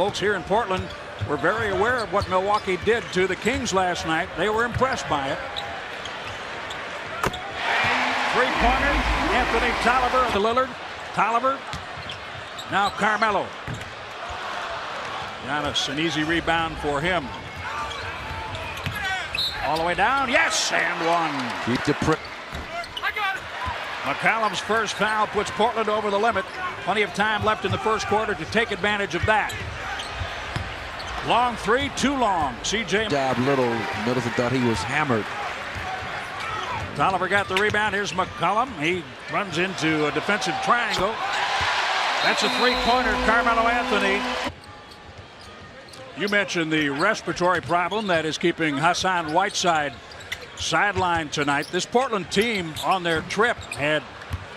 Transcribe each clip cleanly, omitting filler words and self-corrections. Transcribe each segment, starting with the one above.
folks here in Portland were very aware of what Milwaukee did to the Kings last night. They were impressed by it. Three-pointer, Anthony Tolliver to Lillard. Tolliver, now Carmelo. Giannis, an easy rebound for him. All the way down, yes, and one. Keep the print. McCollum's first foul puts Portland over the limit. Plenty of time left in the first quarter to take advantage of that. Long three, too long. CJ. Middleton thought he was hammered. Tolliver got the rebound. Here's McCollum. He runs into a defensive triangle. That's a three-pointer, Carmelo Anthony. You mentioned the respiratory problem that is keeping Hassan Whiteside sidelined tonight. This Portland team on their trip had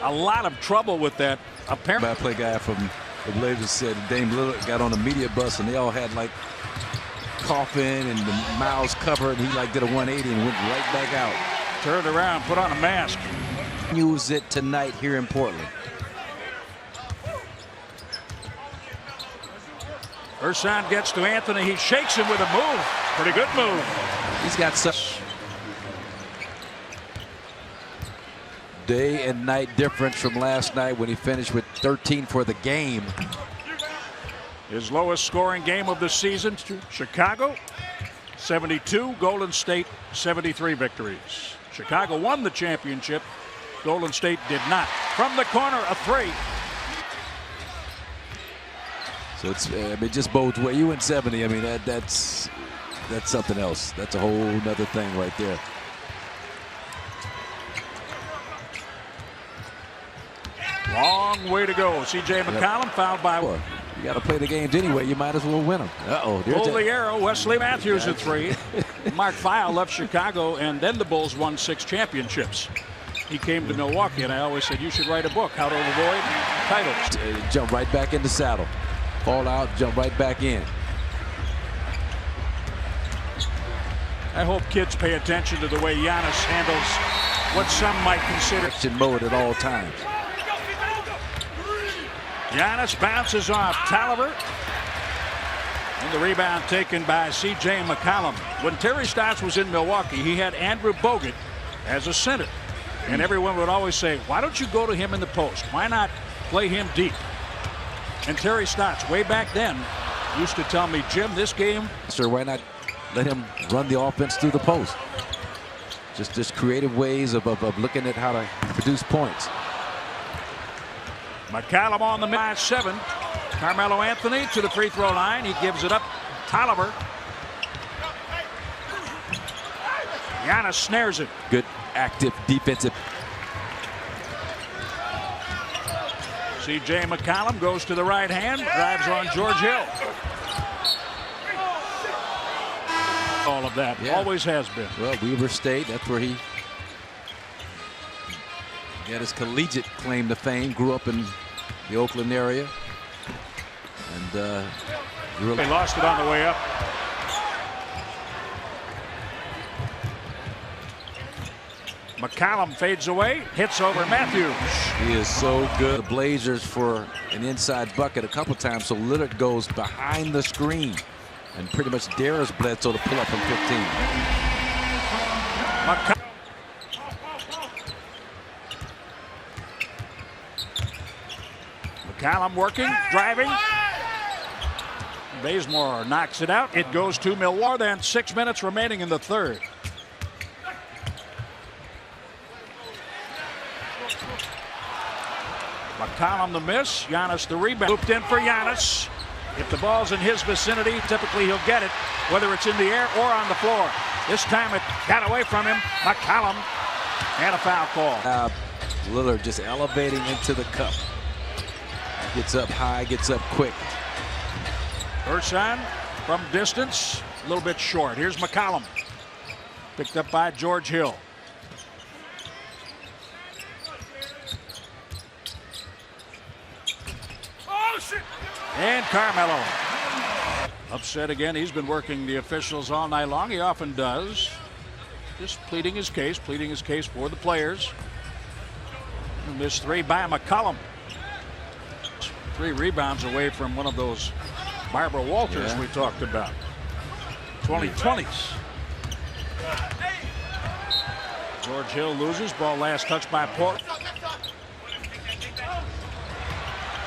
a lot of trouble with that. Apparently, By-play guy from the Blazers said Dame Lillard got on a media bus and they all had like coughing and the mouths covered. And he like did a 180 and went right back out. Turned around, put on a mask. Use it tonight here in Portland. Ersan gets to Anthony. He shakes him with a move. Pretty good move. He's got such day and night difference from last night when he finished with 13 for the game. His lowest scoring game of the season. Chicago, 72. Golden State, 73 victories. Chicago won the championship. Golden State did not. From the corner, a three. So it's, it just bodes well. You win 70. I mean, that's something else. That's a whole nother thing right there. Long way to go. C.J. McCollum fouled by one. You got to play the games anyway. You might as well win them. Pull the arrow. Wesley Matthews at three. Mark Feil left Chicago, and then the Bulls won 6 championships. He came to Milwaukee, and I always said you should write a book, How to Avoid Titles. Jump right back in the saddle. Fall out, jump right back in. I hope kids pay attention to the way Giannis handles what some might consider action mode at all times. Giannis bounces off Tolliver. And the rebound taken by C.J. McCollum. When Terry Stotts was in Milwaukee, he had Andrew Bogut as a center. And everyone would always say, why don't you go to him in the post? Why not play him deep? And Terry Stotts, way back then, used to tell me, Jim, this game. Sir, why not let him run the offense through the post? Just creative ways of looking at how to produce points. McCollum on the mid 7. Carmelo Anthony to the free throw line. He gives it up. Tolliver. Giannis snares it. Good active defensive. C.J. McCollum goes to the right hand, drives on George Hill. All of that, always has been. Well, Weber State, that's where he got his collegiate claim to fame. Grew up in the Oakland area. And really lost it on the way up. McCollum fades away, hits over Matthews. He is so good. The Blazers for an inside bucket a couple times, so Lillard goes behind the screen and pretty much dares Bledsoe to pull up from 15. McCollum working, driving. Bazemore knocks it out. It goes to Milwaukee. More than 6 minutes remaining in the third. McCollum the miss. Giannis the rebound. Looped in for Giannis. If the ball's in his vicinity, typically he'll get it, whether it's in the air or on the floor. This time it got away from him. McCollum and a foul call. Lillard just elevating into the cup. Gets up high, gets up quick. Ersan from distance, a little bit short. Here's McCollum. Picked up by George Hill. And Carmelo. Upset again. He's been working the officials all night long. He often does. Just pleading his case for the players. And this three by McCollum. 3 rebounds away from one of those Barbara Walters Yeah. we talked about. 2020s. George Hill loses. Ball last touched by Port.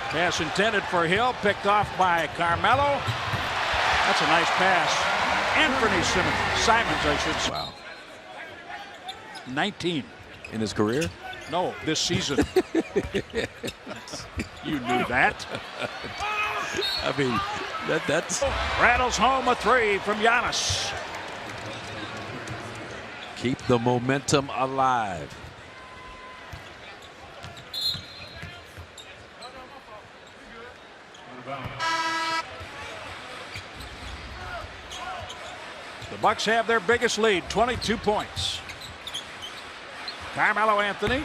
Pass intended for Hill. Picked off by Carmelo. That's a nice pass. Anthony Simons, I should say. Wow. 19. In his career? No, this season. You knew that. I mean, that's... Rattles home a three from Giannis. Keep the momentum alive. The Bucks have their biggest lead, 22 points. Carmelo Anthony.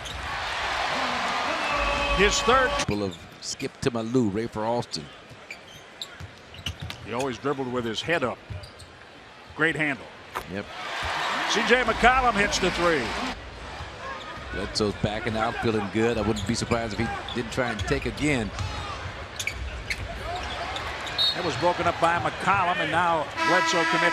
His third. Full of Skip to my Lou, Ray for Austin. He always dribbled with his head up. Great handle. Yep. C.J. McCollum hits the three. Bledsoe's backing out, feeling good. I wouldn't be surprised if he didn't try and take again. That was broken up by McCollum, and now Bledsoe commits.